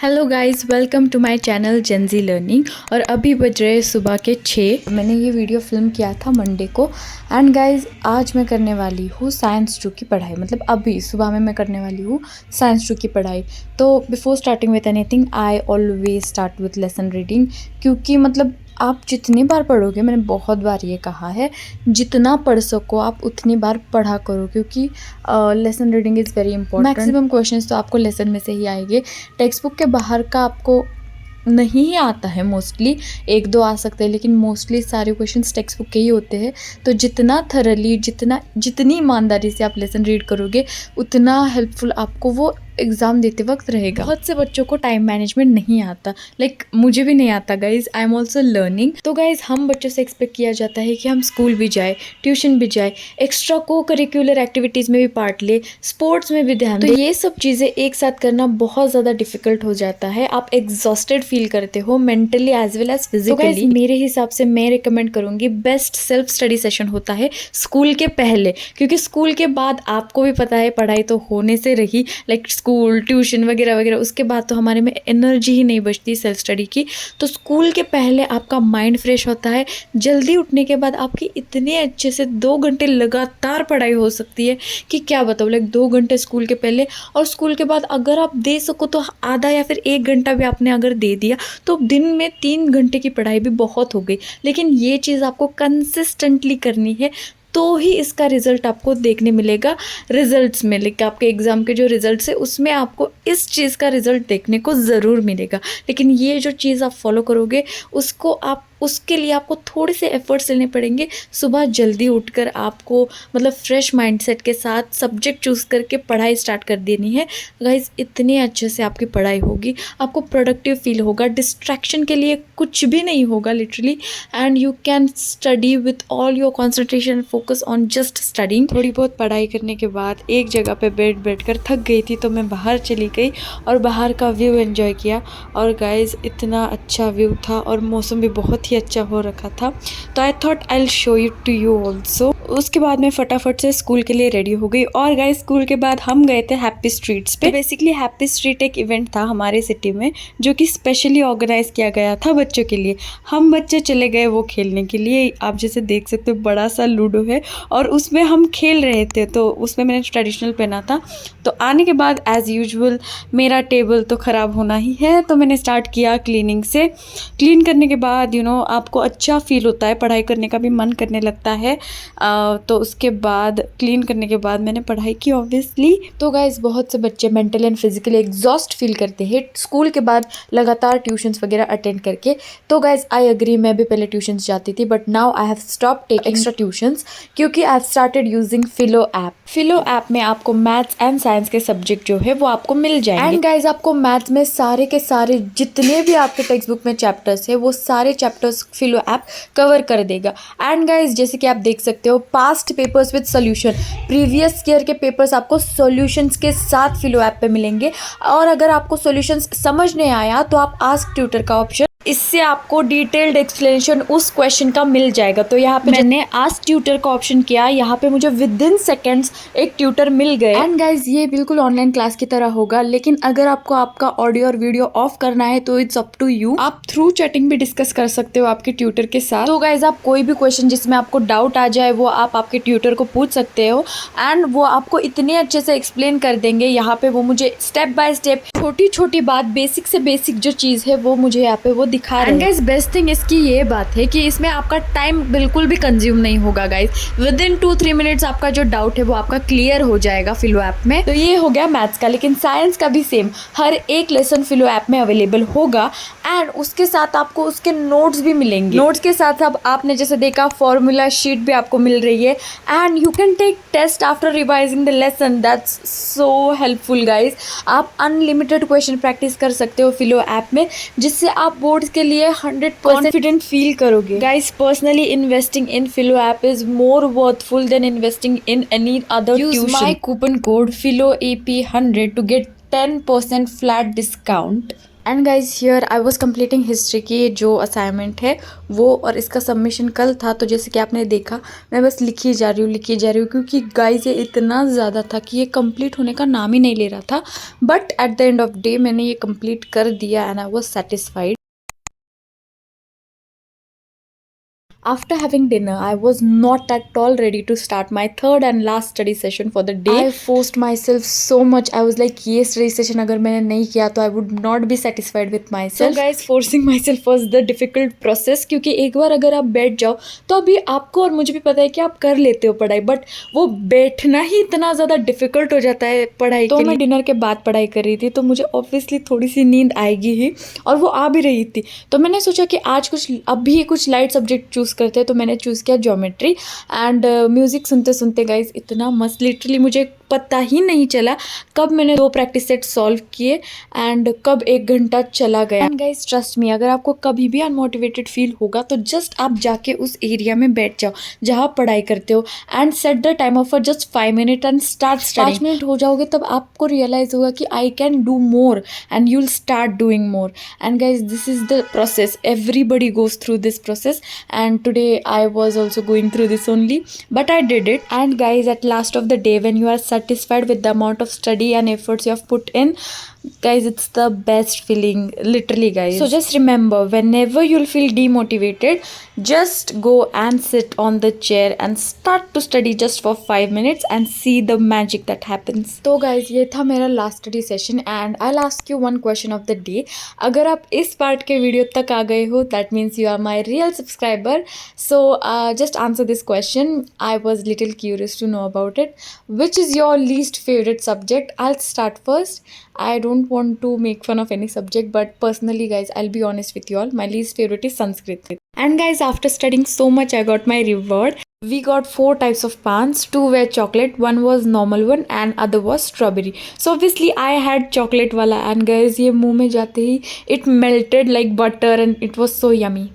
Hello guys, welcome to my channel gen z learning. और अभी बज रहे सुबह के 6। मैंने ये वीडियो फिल्म किया था मंडे को। एंड गाइस, आज मैं करने वाली हूँ साइंस 2 की पढ़ाई। मतलब अभी सुबह में मैं करने वाली हूँ साइंस 2 की पढ़ाई। तो before starting with anything I always start with lesson reading, क्योंकि मतलब आप जितनी बार पढ़ोगे, मैंने बहुत बार ये कहा है, जितना पढ़ सको आप उतनी बार पढ़ा करो, क्योंकि lesson reading is very important. Maximum questions तो आपको लेसन में से ही आएंगे, टेक्स्ट बुक के बाहर का आपको नहीं ही आता है। मोस्टली एक दो आ सकते हैं, लेकिन मोस्टली सारे क्वेश्चंस टेक्स्ट बुक के ही होते हैं। तो जितना थरली, जितनी ईमानदारी से आप लेसन रीड करोगे, उतना हेल्पफुल आपको वो एग्ज़ाम देते वक्त रहेगा। बहुत से बच्चों को टाइम मैनेजमेंट नहीं आता, मुझे भी नहीं आता guys, I am also learning. तो गाइज, हम बच्चों से एक्सपेक्ट किया जाता है कि हम स्कूल भी जाए, ट्यूशन भी जाए, एक्स्ट्रा को करिकुलर एक्टिविटीज़ में भी पार्ट ले, स्पोर्ट्स में भी ध्यान दे। तो ये सब चीज़ें एक साथ करना बहुत ज़्यादा डिफिकल्ट हो जाता है। आप एग्जॉस्टेड फील करते हो mentally as well as physically. तो मेरे हिसाब से मैं रिकमेंड करूँगी, बेस्ट सेल्फ स्टडी सेशन होता है स्कूल के पहले, क्योंकि स्कूल के बाद आपको भी पता है पढ़ाई तो होने से रही, स्कूल ट्यूशन वगैरह वगैरह, उसके बाद तो हमारे में एनर्जी ही नहीं बचती सेल्फ स्टडी की। तो स्कूल के पहले आपका माइंड फ्रेश होता है। जल्दी उठने के बाद आपकी इतने अच्छे से 2 घंटे लगातार पढ़ाई हो सकती है कि क्या बताओ। 2 घंटे स्कूल के पहले, और स्कूल के बाद अगर आप दे सको तो आधा या फिर 1 घंटा भी आपने अगर दे दिया तो दिन में 3 घंटे की पढ़ाई भी बहुत हो गई। लेकिन ये चीज़ आपको कंसिस्टेंटली करनी है, तो ही इसका रिजल्ट आपको देखने मिलेगा। रिजल्ट्स में आपके एग्ज़ाम के जो रिजल्ट्स है उसमें आपको इस चीज़ का रिजल्ट देखने को ज़रूर मिलेगा। लेकिन ये जो चीज़ आप फॉलो करोगे, उसके लिए आपको थोड़े से एफर्ट्स लेने पड़ेंगे। सुबह जल्दी उठकर आपको फ्रेश माइंडसेट के साथ सब्जेक्ट चूज़ करके पढ़ाई स्टार्ट कर देनी है गाइज। इतने अच्छे से आपकी पढ़ाई होगी, आपको प्रोडक्टिव फील होगा, डिस्ट्रैक्शन के लिए कुछ भी नहीं होगा literally. And you can study with all your concentration, focus on just studying. थोड़ी बहुत पढ़ाई करने के बाद एक जगह पे बैठकर थक गई थी, तो मैं बाहर चली गई और बाहर का व्यू एंजॉय किया। और गाइज, इतना अच्छा व्यू था और मौसम भी बहुत ही अच्छा हो रखा था। तो I thought I will show you to you also. उसके बाद मैं फटाफट से स्कूल के लिए रेडी हो गई। और गाइस, स्कूल के बाद हम गए थे हैप्पी स्ट्रीट्स पे। बेसिकली हैप्पी स्ट्रीट एक इवेंट था हमारे सिटी में, जो कि स्पेशली ऑर्गेनाइज किया गया था बच्चों के लिए। हम बच्चे चले गए वो खेलने के लिए। आप जैसे देख सकते हो, बड़ा सा लूडो है और उसमें हम खेल रहे थे। तो उसमें मैंने ट्रेडिशनल पहना था। तो आने के बाद एज यूजुअल मेरा टेबल तो ख़राब होना ही है, तो मैंने स्टार्ट किया क्लीनिंग से। क्लीन करने के बाद आपको अच्छा फील होता है, पढ़ाई करने का भी मन करने लगता है। तो उसके बाद क्लीन करने के बाद मैंने पढ़ाई की ऑब्वियसली। तो गाइज, बहुत से बच्चे mentally and physically exhaust feel करते हैं स्कूल के बाद लगातार ट्यूशन्स वगैरह अटेंड करके। तो गाइज, आई एग्री, मैं भी पहले ट्यूशन्स जाती थी, but now I have stop taking extra tuitions, क्योंकि I have started using Filo app. Filo app में आपको मैथ्स एंड साइंस के सब्जेक्ट जो है वो आपको मिल जाएंगे। एंड गाइज, आपको मैथ्स में सारे के सारे जितने भी आपके टेक्स्ट बुक में चैप्टर्स है, वो सारे चैप्टर्स फिलो ऐप कवर कर देगा। एंड गाइज, जैसे कि आप देख सकते हो, past papers with solution, previous year के पेपर्स आपको सॉल्यूशंस के साथ फिलो ऐप पे मिलेंगे। और अगर आपको सॉल्यूशंस समझ नहीं आया तो आप आस्क ट्यूटर का ऑप्शन, इससे आपको डिटेल्ड एक्सप्लेनेशन उस क्वेश्चन का मिल जाएगा। तो यहाँ पे मैंने आस्क ट्यूटर का ऑप्शन किया, यहाँ पे मुझे विद इन सेकेंड्स एक ट्यूटर मिल गए। एंड गाइज, ये बिल्कुल ऑनलाइन क्लास की तरह होगा, लेकिन अगर आपको आपका ऑडियो और वीडियो ऑफ करना है तो इट्स अप टू यू। आप थ्रू चैटिंग भी डिस्कस कर सकते हो आपके ट्यूटर के साथ। तो गाइज, आप कोई भी क्वेश्चन जिसमें आपको डाउट आ जाए वो आप आपके ट्यूटर को पूछ सकते हो, एंड वो आपको इतने अच्छे से एक्सप्लेन कर देंगे। यहाँ पे वो मुझे स्टेप बाय स्टेप, छोटी छोटी बात, बेसिक से बेसिक जो चीज़ है वो मुझे यहाँ पे वो दिखा रहे हैं। गाइस, बेस्ट थिंग इसकी ये बात है कि इसमें आपका टाइम बिल्कुल भी कंज्यूम नहीं होगा गाइस। विद इन 2-3 मिनट्स आपका जो डाउट है वो आपका क्लियर हो जाएगा फिलो ऐप में। तो ये हो गया मैथ्स का, लेकिन साइंस का भी सेम, हर एक लेसन फिलो ऐप में अवेलेबल होगा। एंड उसके साथ आपको उसके नोट्स भी मिलेंगे। नोट्स के साथ अब आपने जैसे देखा, फॉर्मूला शीट भी आपको मिल रही है। And you can take test after revising the lesson, that's so helpful guys. आप अनलिमिटेड क्वेश्चन प्रैक्टिस कर सकते हो फिलो ऐप में, जिससे आप बोर्ड्स के लिए 100% कॉन्फिडेंट फील करोगे। Guys, personally investing in Filo app is more worthful than investing in any other tuition. Use my coupon code PHILOAP100 to get 10% flat discount and guys here I was completing history की जो assignment है वो, और इसका submission कल था, तो जैसे कि आपने देखा मैं बस लिखी जा रही हूँ क्योंकि गाइज ये इतना ज़्यादा था कि ये कंप्लीट होने का नाम ही नहीं ले रहा था। But at the end of day मैंने ये कंप्लीट कर दिया and I was satisfied. After having dinner, I was not at all ready to start my third and last study session for the day. I forced myself so much. I was like, ये study session अगर मैंने नहीं किया तो I would not be satisfied with myself. So guys, forcing myself was the difficult process, क्योंकि एक बार अगर आप बैठ जाओ तो अभी आपको और मुझे भी पता है कि आप कर लेते हो पढ़ाई, बट वो बैठना ही इतना ज़्यादा डिफिकल्ट हो जाता है पढ़ाई के लिए। मैं डिनर के बाद पढ़ाई कर रही थी तो मुझे ऑब्वियसली थोड़ी सी नींद आएगी ही, और वो आ भी रही थी। तो मैंने सोचा कि आज अभी कुछ लाइट सब्जेक्ट चूज़ करते हैं, तो मैंने चूज़ किया ज्योमेट्री। एंड म्यूज़िक सुनते सुनते गाइज इतना मस्त, लिटरली मुझे पता ही नहीं चला कब मैंने 2 प्रैक्टिस सेट सॉल्व किए एंड कब 1 घंटा चला गया। एंड गाइज ट्रस्ट मी, अगर आपको कभी भी अनमोटिवेटेड फील होगा तो जस्ट आप जाके उस एरिया में बैठ जाओ जहाँ पढ़ाई करते हो and set the timer for just 5 minute and start studying. 5 minute हो जाओगे तब आपको रियलाइज होगा कि I can do more and you will start doing more. And guys this is the process, everybody goes through this process and today I was also going through this only, but I did it. And guys, at last of the day, when you are satisfied with the amount of study and efforts you have put in, guys, it's the best feeling, literally guys. So just remember, whenever you'll feel demotivated, just go and sit on the chair and start to study just for 5 minutes and see the magic that happens. तो guys, ये था मेरा last study session and I'll ask you one question of the day. अगर आप इस part के video तक आ गए हो, that means you are my real subscriber. So just answer this question. I was little curious to know about it. Which is your least favorite subject? I'll start first. I don't want to make fun of any subject, but personally guys, I'll be honest with you all, my least favorite is Sanskrit. And guys, after studying so much, I got my reward. We got 4 types of pans, 2 were chocolate, 1 was normal one and other was strawberry. So obviously I had chocolate wala, and guys ये मुंह में जाते ही it melted like butter and it was so yummy.